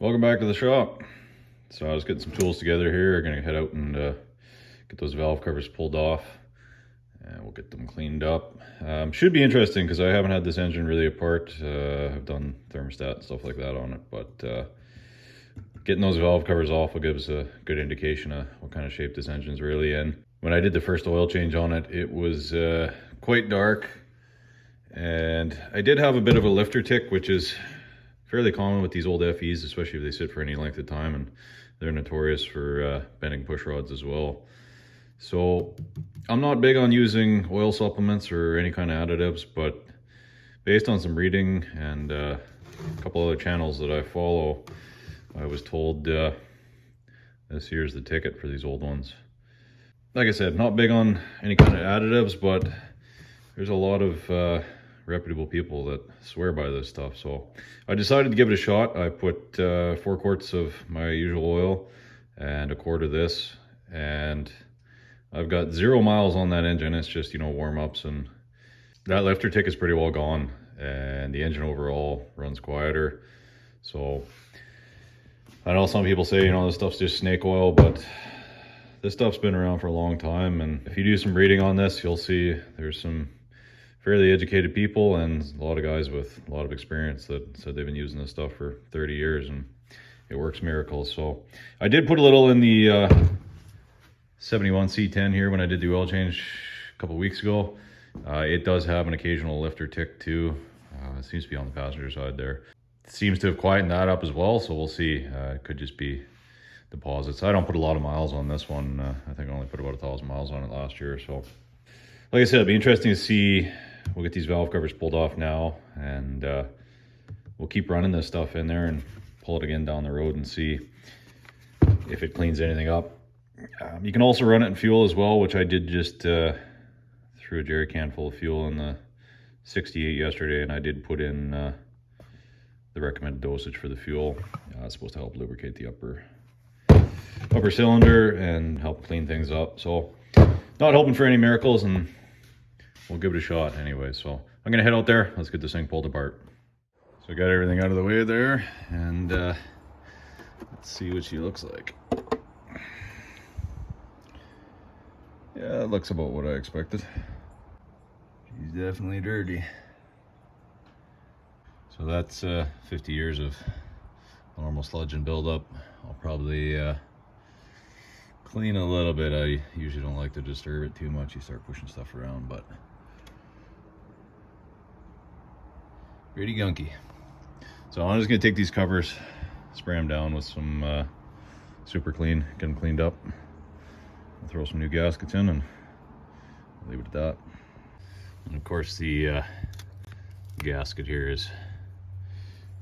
Welcome back to the shop. So I was getting some tools together here. I'm gonna head out and get those valve covers pulled off and we'll get them cleaned up. Should be interesting because I haven't had this engine really apart. I've done thermostat and stuff like that on it, but getting those valve covers off will give us a good indication of what kind of shape this engine's really in. When I did the first oil change on it, it was quite dark, and I did have a bit of a lifter tick, which is fairly common with these old FEs, especially if they sit for any length of time, and they're notorious for bending push rods as well. So I'm not big on using oil supplements or any kind of additives, but based on some reading and a couple other channels that I follow, I was told this here's the ticket for these old ones. Like I said, not big on any kind of additives, but there's a lot of reputable people that swear by this stuff. So I decided to give it a shot. I put 4 quarts of my usual oil and a quart of this, and I've got 0 miles on that engine. It's just, you know, warm-ups, and that lifter tick is pretty well gone, and the engine overall runs quieter. So I know some people say, you know, this stuff's just snake oil, but this stuff's been around for a long time, and if you do some reading on this, you'll see there's some fairly educated people and a lot of guys with a lot of experience that said they've been using this stuff for 30 years and it works miracles. So I did put a little in the 71 C10 here when I did the oil change a couple of weeks ago. It does have an occasional lifter tick too. It seems to be on the passenger side there. It seems to have quietened that up as well, so we'll see. It could just be deposits. I don't put a lot of miles on this one. I think I only put about 1,000 miles on it last year. So like I said, it'll be interesting to see. We'll get these valve covers pulled off now, and we'll keep running this stuff in there and pull it again down the road and see if it cleans anything up. You can also run it in fuel as well, which I did just threw a jerry can full of fuel in the 68 yesterday, and I did put in the recommended dosage for the fuel. It's supposed to help lubricate the upper cylinder and help clean things up. So not hoping for any miracles, and we'll give it a shot anyway. So I'm gonna head out there. Let's get this thing pulled apart. So I got everything out of the way there, and let's see what she looks like. Yeah, it looks about what I expected. She's definitely dirty. So that's 50 years of normal sludge and buildup. I'll probably clean a little bit. I usually don't like to disturb it too much. You start pushing stuff around, but pretty gunky. So I'm just gonna take these covers, spray them down with some super clean, get them cleaned up. I'll throw some new gaskets in and leave it at that. And of course the gasket here is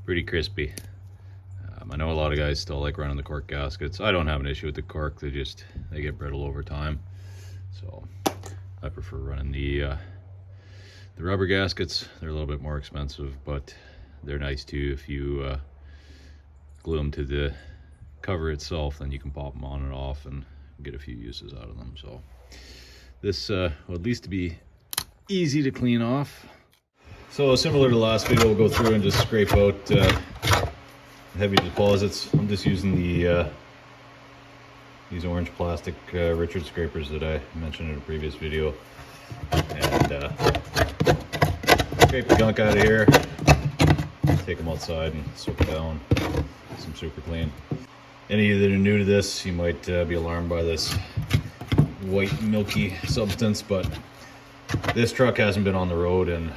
pretty crispy. I know a lot of guys still like running the cork gaskets. I don't have an issue with the cork. They get brittle over time. So I prefer running the rubber gaskets. They're a little bit more expensive, but they're nice too. If you glue them to the cover itself, then you can pop them on and off and get a few uses out of them. So this will at least be easy to clean off. So similar to the last video, we'll go through and just scrape out heavy deposits. I'm just using the these orange plastic Richard scrapers that I mentioned in a previous video, and scrape the gunk out of here, take them outside and soak it down with some super clean. Any of you that are new to this, you might be alarmed by this white milky substance, but this truck hasn't been on the road in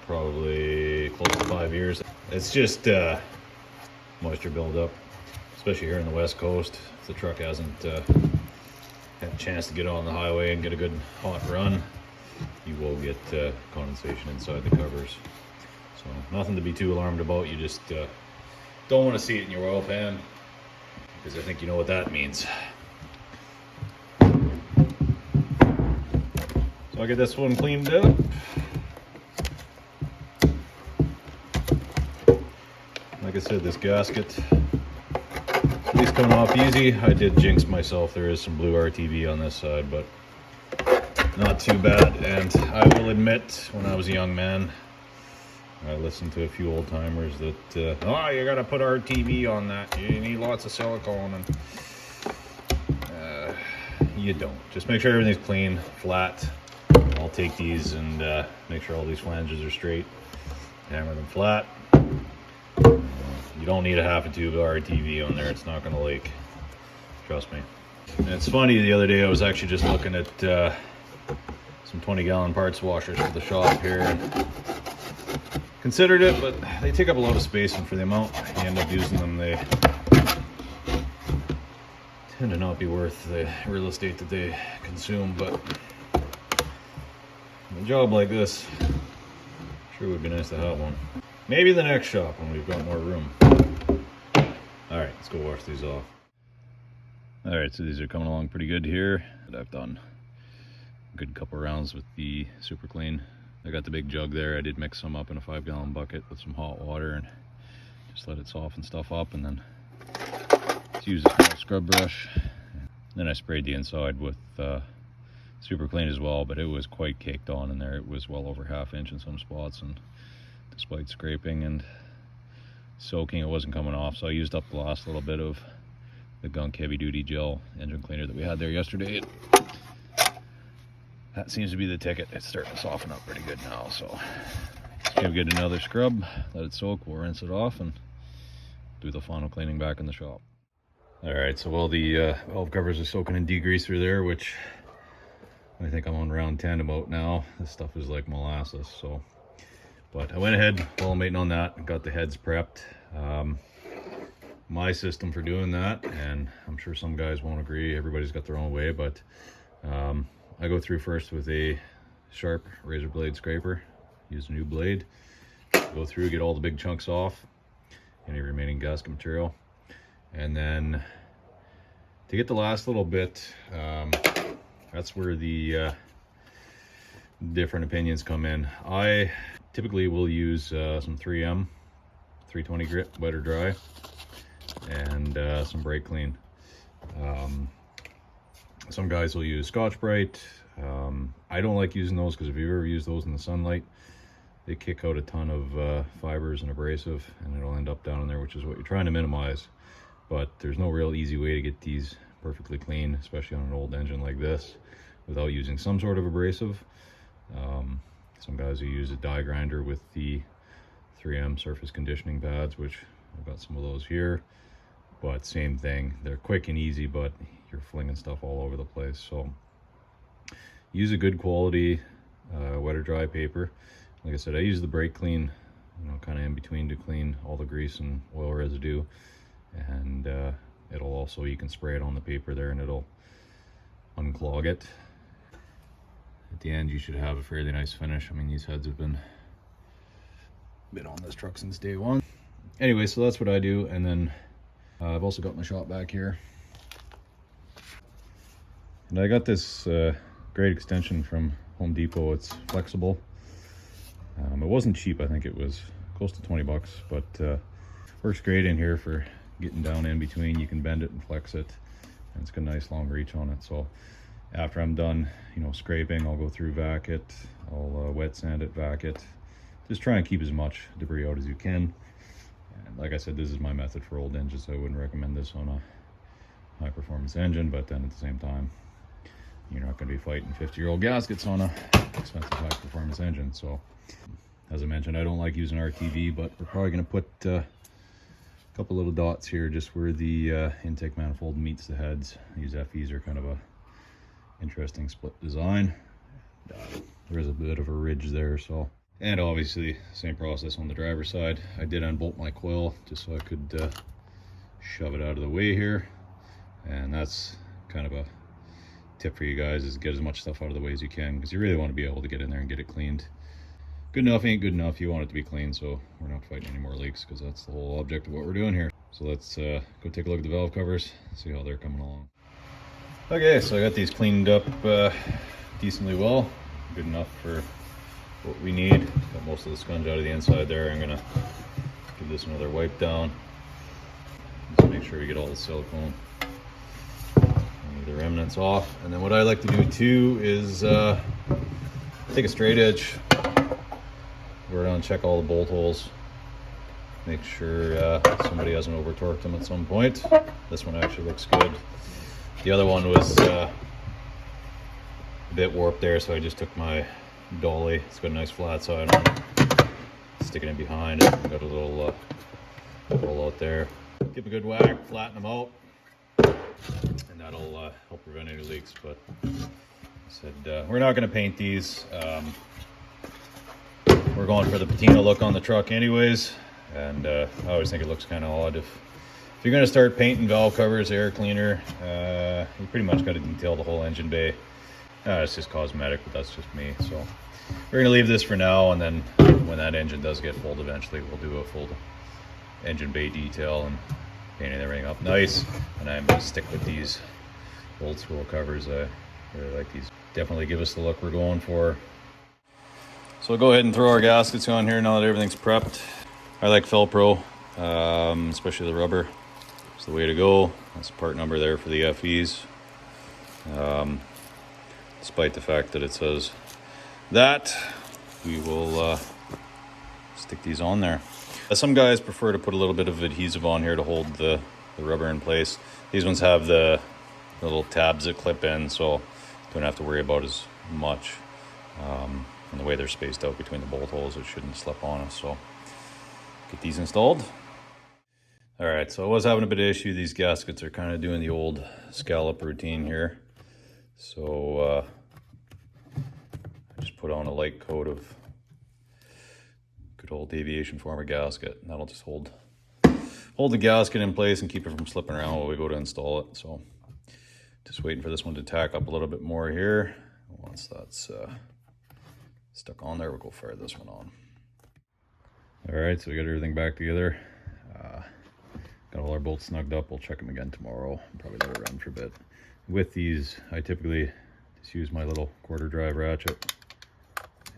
probably close to 5 years. It's just moisture buildup, especially here in the West Coast. If the truck hasn't had a chance to get on the highway and get a good hot run, you will get condensation inside the covers. So nothing to be too alarmed about. You just don't want to see it in your oil pan, because I think you know what that means. So I get this one cleaned up. Like I said, this gasket is coming off easy. I did jinx myself. There is some blue RTV on this side, but not too bad. And I will admit, when I was a young man, I listened to a few old timers that, oh, you gotta put RTV on that. You need lots of silicone, and you don't. Just make sure everything's clean, flat. I'll take these and make sure all these flanges are straight. Hammer them flat. You don't need a half a tube of RTV on there. It's not gonna leak. Trust me. And it's funny, the other day I was actually just looking at some 20-gallon parts washers for the shop here. And considered it, but they take up a lot of space, and for the amount you end up using them, they tend to not be worth the real estate that they consume. But a job like this sure would be nice to have one. Maybe the next shop when we've got more room. All right, let's go wash these off. All right, so these are coming along pretty good here. I've done a good couple rounds with the super clean. I got the big jug there. I did mix some up in a 5-gallon bucket with some hot water and just let it soften stuff up, and then just use a small scrub brush. Then I sprayed the inside with super clean as well, but it was quite caked on in there. It was well over 1/2 inch in some spots, and despite scraping and soaking, it wasn't coming off. So I used up the last little bit of the Gunk heavy duty gel engine cleaner that we had there yesterday. That seems to be the ticket. It's starting to soften up pretty good now, so just give it another scrub, let it soak, we'll rinse it off and do the final cleaning back in the shop. All right, so while the valve covers are soaking in degreaser there, which I think I'm on round 10 about now, this stuff is like molasses. So, but I went ahead while I'm waiting on that, got the heads prepped. My system for doing that, and I'm sure some guys won't agree, everybody's got their own way, but I go through first with a sharp razor blade scraper, use a new blade, go through, get all the big chunks off, any remaining gasket material, and then to get the last little bit, that's where the different opinions come in. I typically will use some 3M 320 grit wet or dry, and some brake clean. Some guys will use Scotch-Brite. I don't like using those because if you've ever used those in the sunlight, they kick out a ton of fibers and abrasive, and it'll end up down in there, which is what you're trying to minimize. But there's no real easy way to get these perfectly clean, especially on an old engine like this, without using some sort of abrasive. Some guys who use a die grinder with the 3M surface conditioning pads, which I've got some of those here, but same thing. They're quick and easy, but you're flinging stuff all over the place. So use a good quality wet or dry paper. Like I said, I use the brake clean, you know, kind of in between to clean all the grease and oil residue, and it'll also, you can spray it on the paper there and it'll unclog it. At the end you should have a fairly nice finish. I mean, these heads have been on this truck since day one. Anyway, so that's what I do, and then I've also got my shop back here. And I got this great extension from Home Depot. It's flexible. It wasn't cheap. I think it was close to 20 bucks, but works great in here for getting down in between. You can bend it and flex it, and it's got a nice long reach on it. So after I'm done, you know, scraping, I'll go through, vac it. I'll wet sand it, vac it. Just try and keep as much debris out as you can. And like I said, this is my method for old engines. So I wouldn't recommend this on a high performance engine, but then at the same time, you're not going to be fighting 50-year-old gaskets on a expensive high performance engine. So as I mentioned, I don't like using RTV, but we're probably going to put a couple little dots here just where the intake manifold meets the heads. These FEs are kind of a interesting split design. There's a bit of a ridge there, so. And obviously same process on the driver's side. I did unbolt my coil just so I could shove it out of the way here, and that's kind of a tip for you guys, is get as much stuff out of the way as you can, because you really want to be able to get in there and get it cleaned. Good enough ain't good enough. You want it to be clean, so we're not fighting any more leaks, because that's the whole object of what we're doing here. So let's go take a look at the valve covers, see how they're coming along. Okay, so I got these cleaned up decently well, good enough for what we need. Got most of the sponge out of the inside there. I'm gonna give this another wipe down, just make sure we get all the silicone, the remnants off. And then what I like to do too is take a straight edge go around and check all the bolt holes. Make sure somebody hasn't over torqued them at some point. This one actually looks good. The other one was a bit warped there, so I just took my dolly. It's got a nice flat side on it. Stick it in behind it. Got a little roll out there. Give them a good whack, flatten them out, and that'll help prevent any leaks. But I said we're not going to paint these. We're going for the patina look on the truck anyways. And I always think it looks kind of odd if you're going to start painting valve covers, air cleaner, you pretty much got to detail the whole engine bay. It's just cosmetic, but that's just me. So we're going to leave this for now, and then when that engine does get full eventually, we'll do a full engine bay detail and painting everything up nice. And I'm going to stick with these old school covers. I really like these. Definitely give us the look we're going for. So we'll go ahead and throw our gaskets on here now that everything's prepped. I like Fel-Pro, especially the rubber. It's the way to go. That's the part number there for the FEs. Despite the fact that it says that, we will stick these on there. Some guys prefer to put a little bit of adhesive on here to hold the rubber in place. These ones have the little tabs that clip in, so you don't have to worry about as much. And the way they're spaced out between the bolt holes, it shouldn't slip on us. So get these installed. All right, so I was having a bit of issue. These gaskets are kind of doing the old scallop routine here. So I just put on a light coat of good old aviation former gasket, and that'll just hold the gasket in place and keep it from slipping around while we go to install it. So just waiting for this one to tack up a little bit more here. Once that's stuck on there, we'll go fire this one on. All right, so we got everything back together. Got all our bolts snugged up. We'll check them again tomorrow. Probably let it run for a bit. With these, I typically just use my little quarter drive ratchet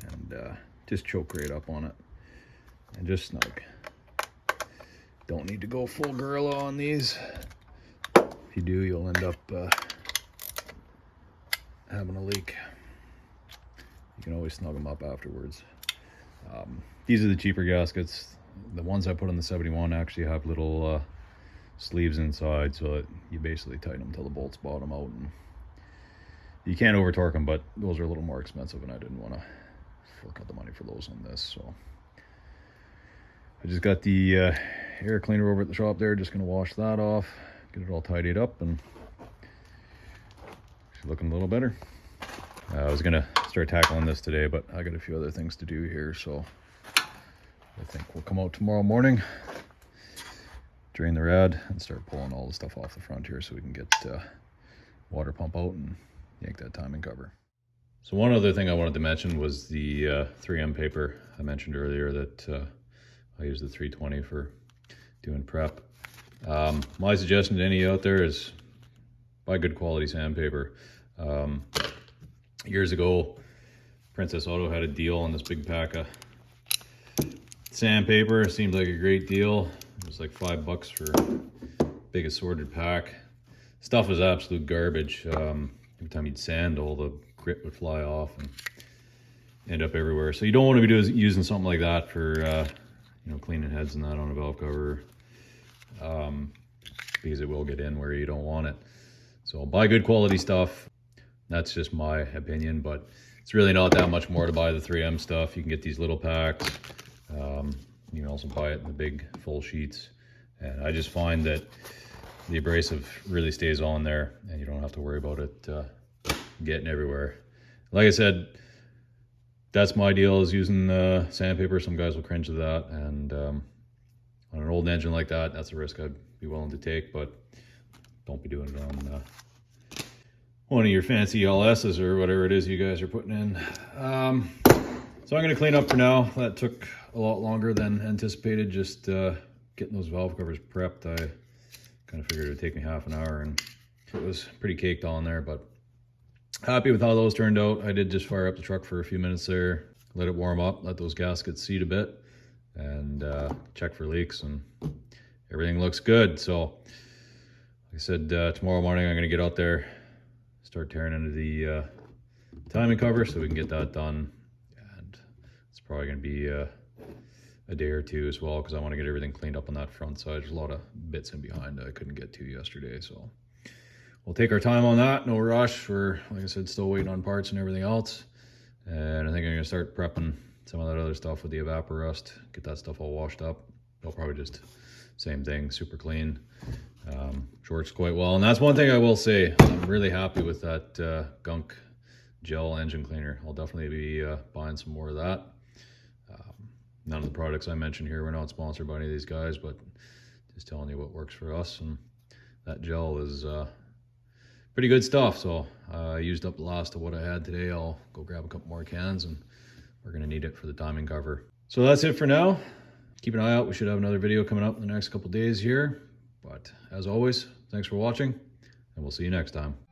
and just choke right up on it and just snug. Don't need to go full gorilla on these. If you do, you'll end up having a leak. You can always snug them up afterwards. These are the cheaper gaskets. The ones I put on the 71 actually have little sleeves inside, so that you basically tighten them till the bolts bottom out. And you can't over torque them, but those are a little more expensive, and I didn't want to fork out the money for those on this. So I just got the air cleaner over at the shop there. Just going to wash that off, get it all tidied up, and it's looking a little better. I was going to start tackling this today, but I got a few other things to do here, so I think we'll come out tomorrow morning, drain the rad, and start pulling all the stuff off the front here so we can get water pump out and yank that timing cover. So one other thing I wanted to mention was the 3M paper. I mentioned earlier that I use the 320 for doing prep. My suggestion to any out there is buy good quality sandpaper. Years ago, Princess Auto had a deal on this big pack of sandpaper. It seemed like a great deal. It was like $5 for big assorted pack. Stuff was absolute garbage. Every time you'd sand, all the grit would fly off and end up everywhere. So you don't want to be using something like that for cleaning heads and that on a valve cover, because it will get in where you don't want it. So buy good quality stuff. That's just my opinion, but it's really not that much more to buy the 3M stuff. You can get these little packs. You can also buy it in the big full sheets. And I just find that the abrasive really stays on there and you don't have to worry about it getting everywhere. Like I said, that's my deal, is using sandpaper. Some guys will cringe to that. And on an old engine like that, that's a risk I'd be willing to take, but don't be doing it on one of your fancy LSs or whatever it is you guys are putting in. So I'm going to clean up for now. That took a lot longer than anticipated, just getting those valve covers prepped. I kind of figured it would take me half an hour, and it was pretty caked on there, but happy with how those turned out. I did just fire up the truck for a few minutes there, let it warm up, let those gaskets seat a bit, and check for leaks, and everything looks good. So like I said, tomorrow morning I'm going to get out there, start tearing into the timing cover so we can get that done. And it's probably going to be a day or two as well, because I want to get everything cleaned up on that front side. There's a lot of bits in behind that I couldn't get to yesterday, so we'll take our time on that. No rush. We're, like I said, still waiting on parts and everything else. And I think I'm gonna start prepping some of that other stuff with the evaporust, get that stuff all washed up. They'll probably just same thing, super clean. Which works quite well. And that's one thing I will say, I'm really happy with that gunk gel engine cleaner. I'll definitely be buying some more of that. None of the products I mentioned here, we're not sponsored by any of these guys, but just telling you what works for us. And that gel is pretty good stuff. So I used up the last of what I had today. I'll go grab a couple more cans, and we're gonna need it for the timing cover. So that's it for now. Keep an eye out. We should have another video coming up in the next couple days here. But as always, thanks for watching, and we'll see you next time.